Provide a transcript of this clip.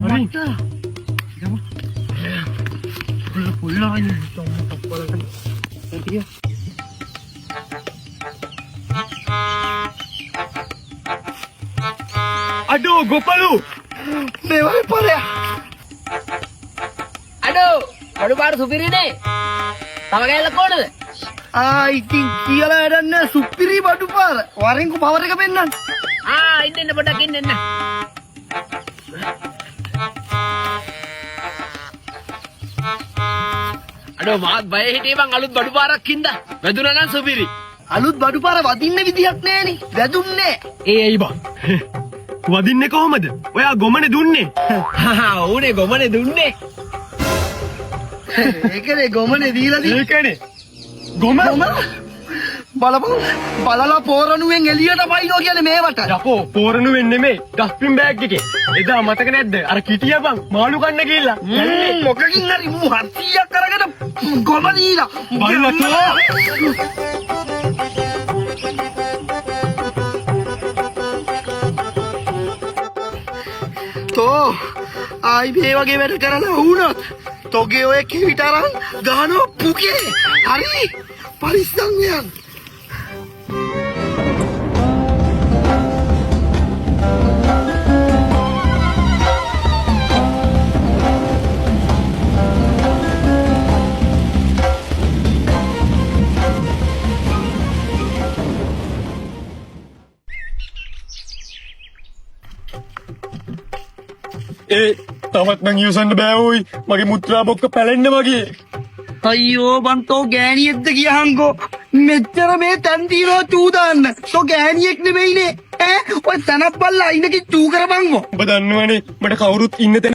Mata. Pula ini tong kepala kan. Nanti ya. Aduh, Gopalu. Dewa pare. අඩෝ බඩු පාර සුපිරිනේ තව ගෑල්ල කොහොමද ඉතින් කියලා වැඩක් නෑ සුපිරි බඩු පාර. වරෙන් කො පවර් එක පෙන්නන්න. ඉන්න පොඩක් ඉන්න අඩෝ මාත් බය හිටියේ බං අලුත් බඩු පාරක් හින්දා වැදුනා නම් සුපිරි අලුත් බඩු පාර වදින්න විදියක් නෑනේ. වැදුන්නේ. ඇයි බං වදින්නේ කොහමද? ඔයා ගොමනේ දුන්නේ. ඌනේ ගොමනේ දුන්නේ ඒකනේ ගොමනේ දීලා දී. ඒකනේ ගොම බලපන් බලලා පෝරණුවෙන් එළියට පයින්නෝ කියන්නේ මේවට. යකෝ පෝරණු වෙන්නේ නෙමෙයි ඩස්ට්බින් බෑග් එකේ. එදා මතක නැද්ද? අර කිටියා බං මාළු කන්න ගිහිල්ලා. මොකකින් හරි මු 700ක් අරගෙන ගොම දීලා. තෝ ආයි මේ වගේ වැඩ කරලා වුණොත් තෝගේ ඔය කිවිට අරන් ගහනවා පුගේ. හරි පරිස්සම් වෙයන්. තවත් නම් ඉවසන්න බෑ ඕයි. මගේ මුත්‍රා බොක්ක පැලෙන්න වගේ. අයියෝ බන්තෝ ගෑණියෙක්ද කියහන්කෝ. මෙච්චර මේ තැන් තියනවා චූ දාන්න. තෝ ගෑණියෙක් නෙමෙයිනේ. ඔය තනක් බල්ලා අයිනකින් චූ කරපන්කෝ. ඔබ දන්නවනේ මට කවුරුත් ඉන්න තැන